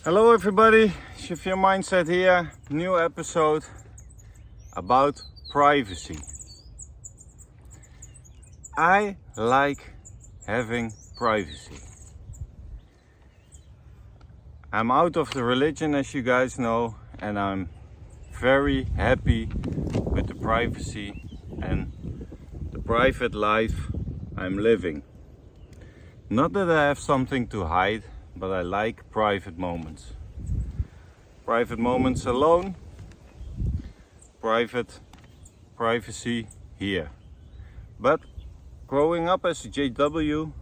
Hello everybody, Shift Your Mindset here, new episode about privacy. I like having privacy. I'm out of the religion, as you guys know, and I'm very happy with the privacy and the private life I'm living. Not that I have something to hide, but I like private moments. Private moments alone, privacy here. But growing up as a JW,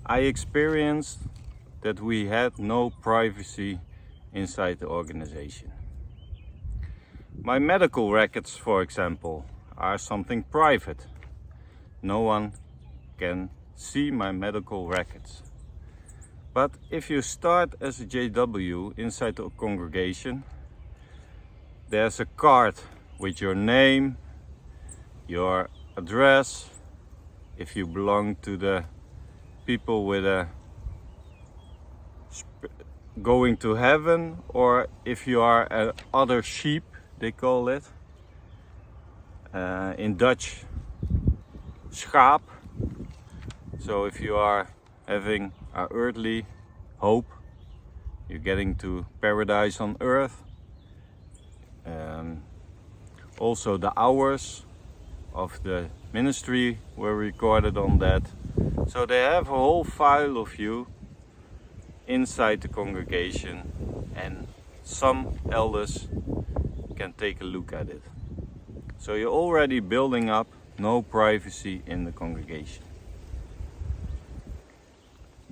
I experienced that we had no privacy inside the organization. My medical records, for example, are something private. No one can see my medical records. But if you start as a JW inside the congregation, there's a card with your name, your address, if you belong to the people with a going to heaven, or if you are a other sheep, they call it. In Dutch, schaap. So if you are having an earthly hope, you're getting to paradise on earth. Also the hours of the ministry were recorded on that. So they have a whole file of you inside the congregation, and some elders can take a look at it. So you're already building up no privacy in the congregation.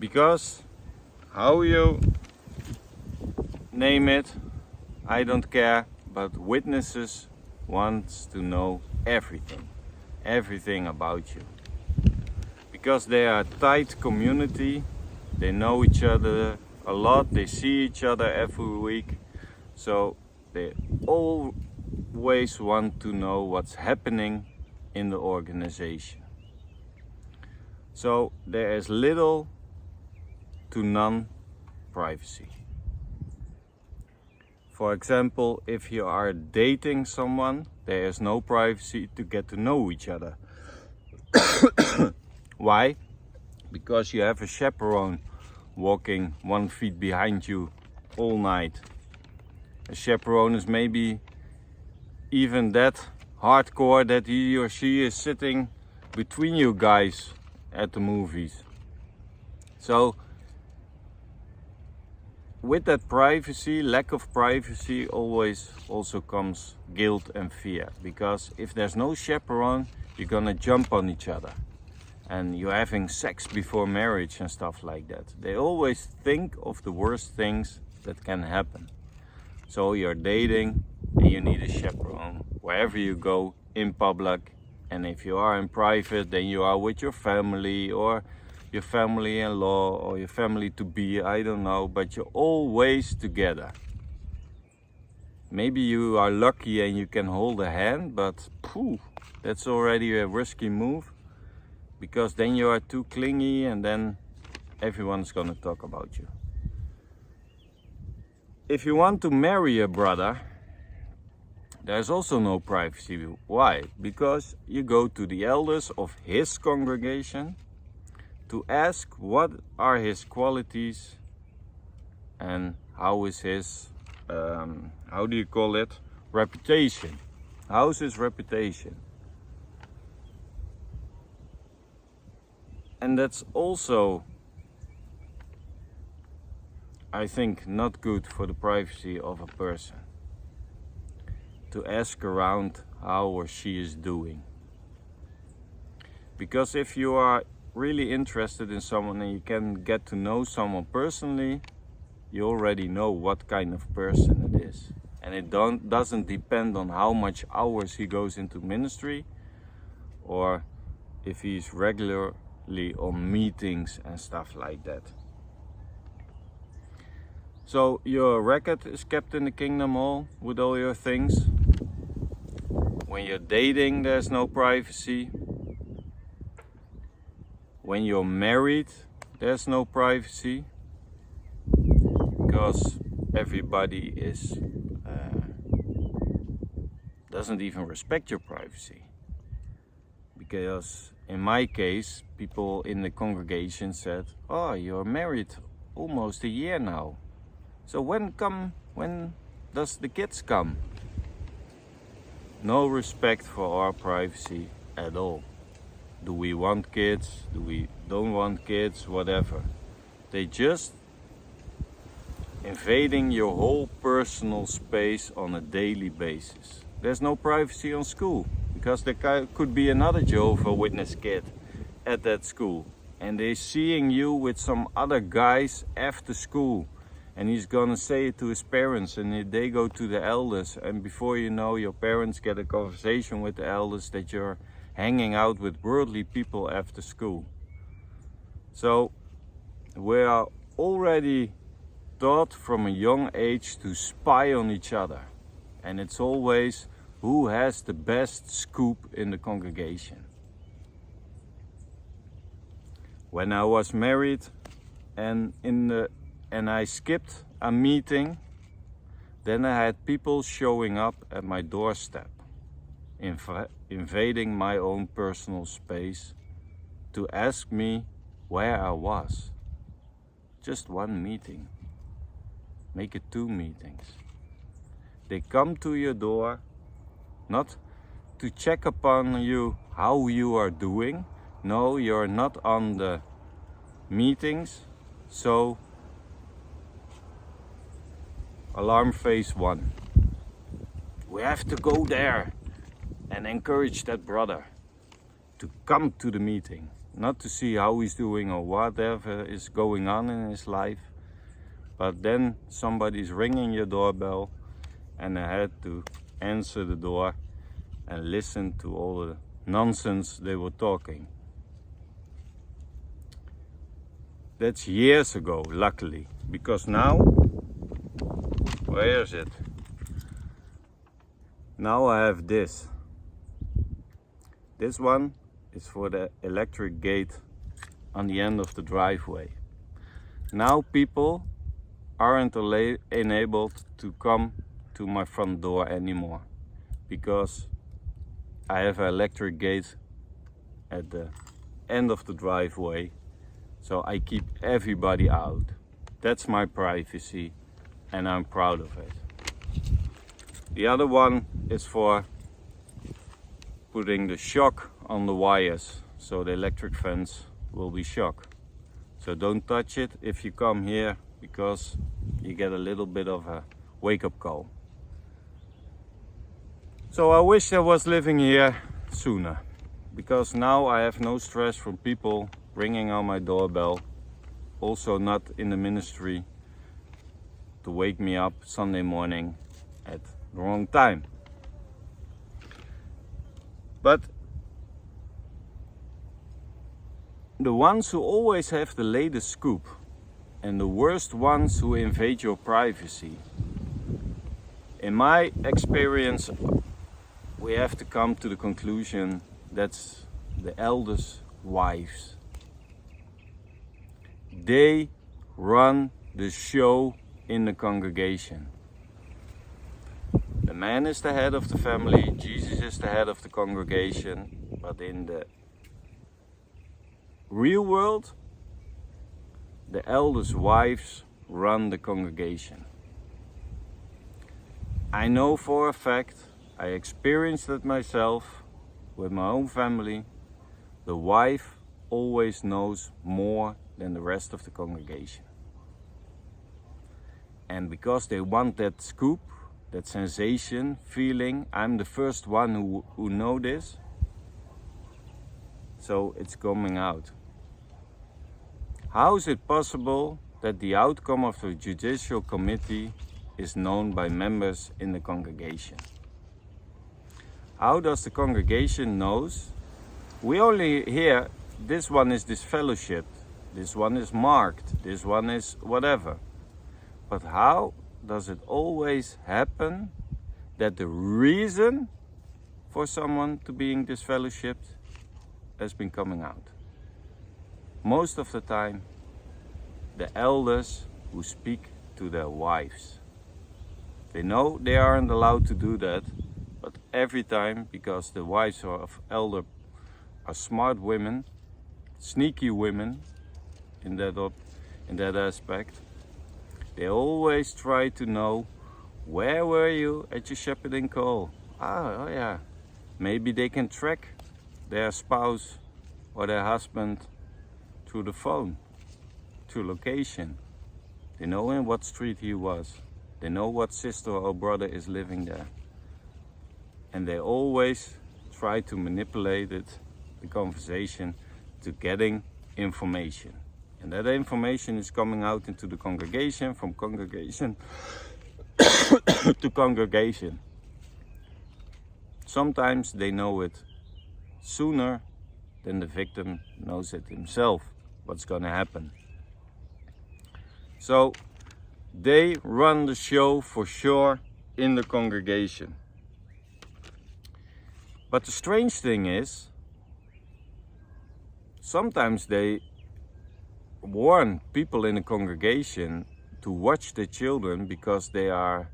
Because how you name it, I don't care, but witnesses wants to know everything about you. Because they are a tight community, they know each other a lot, they see each other every week, so they always want to know what's happening in the organization. So there is little to none privacy. For example, if you are dating someone, there is no privacy to get to know each other. Why? Because you have a chaperone walking 1 feet behind you all night. A chaperone is maybe even that hardcore that he or she is sitting between you guys at the movies. So with that privacy, lack of privacy, always also comes guilt and fear. Because if there's no chaperone, you're gonna jump on each other. And you're having sex before marriage and stuff like that. They always think of the worst things that can happen. So you're dating and you need a chaperone wherever you go in public. And if you are in private, then you are with your family or your family-in-law or your family-to-be, I don't know, but you're always together. Maybe you are lucky and you can hold a hand, but that's already a risky move, because then you are too clingy and then everyone's gonna talk about you. If you want to marry a brother, there's also no privacy. Why? Because you go to the elders of his congregation to ask what are his qualities and how is his, reputation. How's his reputation? And that's also, I think, not good for the privacy of a person. To ask around how or she is doing. Because if you are really interested in someone and you can get to know someone personally, you already know what kind of person it is. And it doesn't depend on how much hours he goes into ministry, or if he's regularly on meetings and stuff like that. So your record is kept in the kingdom hall with all your things. When you're dating, there's no privacy. When you're married, there's no privacy. because everybody doesn't even respect your privacy. Because in my case, people in the congregation said, "Oh, you're married almost a year now. So when does the kids come?" No respect for our privacy at all. Do we want kids? Do we don't want kids? Whatever. They just invading your whole personal space on a daily basis. There's no privacy on school because there could be another Jehovah Witness kid at that school, and they're seeing you with some other guys after school, and he's gonna say it to his parents, and they go to the elders, and before you know, your parents get a conversation with the elders that you're hanging out with worldly people after school. So we are already taught from a young age to spy on each other, and it's always who has the best scoop in the congregation. When I was married and I skipped a meeting, then I had people showing up at my doorstep, invading my own personal space to ask me where I was. Just one meeting. Make it 2 meetings. They come to your door not to check upon you how you are doing. No, you're not on the meetings. So, alarm phase 1. We have to go there and encourage that brother to come to the meeting. Not to see how he's doing or whatever is going on in his life. But then somebody's ringing your doorbell and I had to answer the door and listen to all the nonsense they were talking. That's years ago, luckily, because now, where is it? Now I have this. This one is for the electric gate on the end of the driveway. Now people aren't enabled to come to my front door anymore because I have an electric gate at the end of the driveway, so I keep everybody out. That's my privacy and I'm proud of it. The other one is for putting the shock on the wires, so the electric fence will be shock. So don't touch it if you come here, because you get a little bit of a wake-up call. So I wish I was living here sooner, because now I have no stress from people ringing on my doorbell, also not in the ministry, to wake me up Sunday morning at the wrong time. But the ones who always have the latest scoop and the worst ones who invade your privacy, in my experience, we have to come to the conclusion that's the elders' wives. They run the show in the congregation. The man is the head of the family, Jesus is the head of the congregation, but in the real world, the elders' wives run the congregation. I know for a fact, I experienced it myself with my own family, the wife always knows more than the rest of the congregation. And because they want that scoop, that sensation, feeling, I'm the first one who know this, so it's coming out. How is it possible that the outcome of the judicial committee is known by members in the congregation? How does the congregation knows? We only hear this one is disfellowshipped, this one is marked, this one is whatever. But how does it always happen that the reason for someone to being disfellowshipped has been coming out? Most of the time, the elders who speak to their wives. They know they aren't allowed to do that, but every time, because the wives of elder are smart women, sneaky women in that aspect, they always try to know, where were you at your shepherding call? Oh yeah, maybe they can track their spouse or their husband through the phone, through location. They know in what street he was. They know what sister or brother is living there. And they always try to manipulate the conversation to getting information. And that information is coming out into the congregation, from congregation to congregation. Sometimes they know it sooner than the victim knows it himself, what's going to happen. So they run the show for sure in the congregation. But the strange thing is, sometimes they warn people in the congregation to watch their children because they are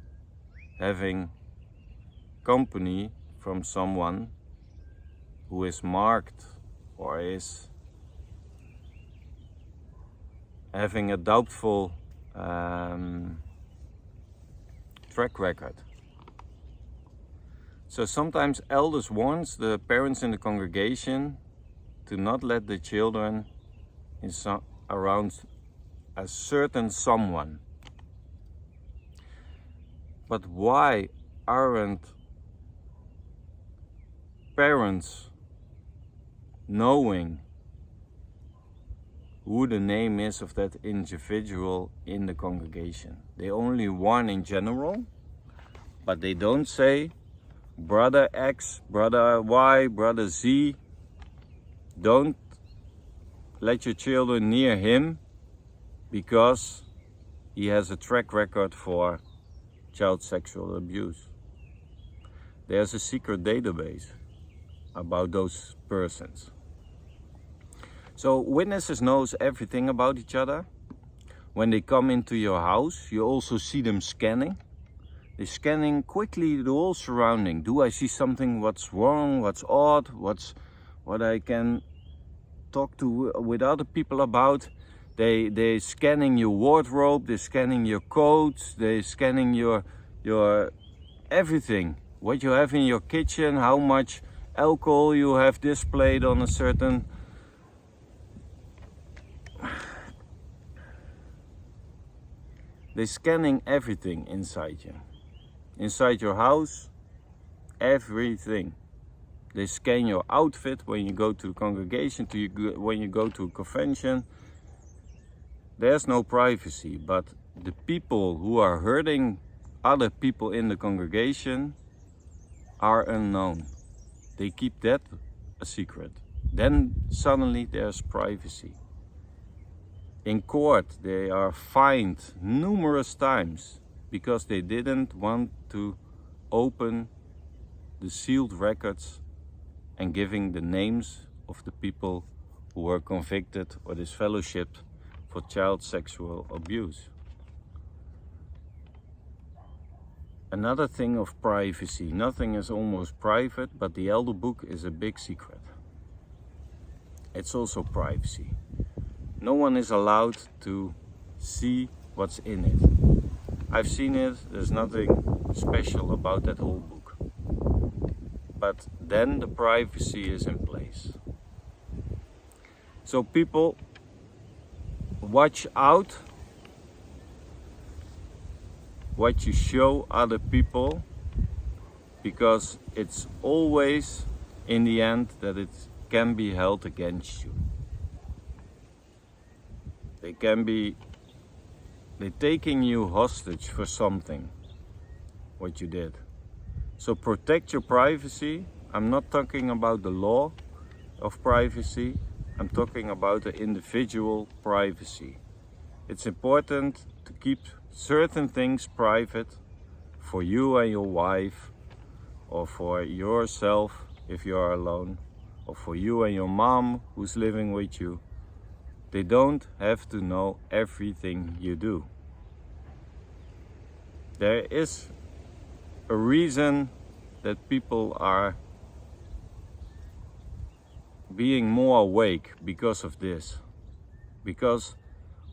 having company from someone who is marked or is having a doubtful track record. So sometimes elders warns the parents in the congregation to not let the children around a certain someone. But why aren't parents knowing who the name is of that individual in the congregation? They only warn in general, but they don't say brother X, brother Y, brother Z. Don't let your children near him because he has a track record for child sexual abuse. There's a secret database about those persons. So witnesses knows everything about each other. When they come into your house, you also see them scanning. They're scanning quickly the whole surrounding. Do I see something what's wrong, what's odd, what I can talk to with other people about? They're scanning your wardrobe, they're scanning your coats, they're scanning your everything. What you have in your kitchen, how much alcohol you have displayed on a certain... They're scanning everything inside you. Inside your house, everything. They scan your outfit when you go to the congregation, when you go to a convention. There's no privacy, but the people who are hurting other people in the congregation are unknown. They keep that a secret. Then suddenly there's privacy. In court, they are fined numerous times because they didn't want to open the sealed records and giving the names of the people who were convicted or disfellowshipped for child sexual abuse. Another thing of privacy. Nothing is almost private, but the elder book is a big secret. It's also privacy. No one is allowed to see what's in it. I've seen it, there's nothing special about that whole book. But then the privacy is in place. So people, watch out what you show other people, because it's always in the end that it can be held against you. They're taking you hostage for something, what you did. So protect your privacy. I'm not talking about the law of privacy. I'm talking about the individual privacy. It's important to keep certain things private for you and your wife, or for yourself if you are alone, or for you and your mom who's living with you. They don't have to know everything you do. there is a reason that people are being more awake because of this. Because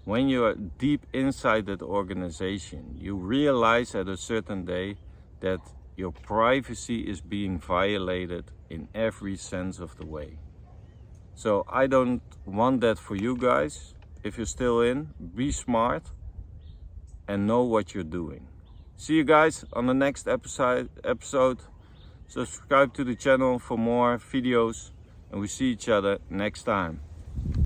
when you are deep inside that organization, you realize at a certain day that your privacy is being violated in every sense of the way. So I don't want that for you guys. If you're still in, be smart and know what you're doing. See you guys on the next episode. Subscribe to the channel for more videos, and we see each other next time.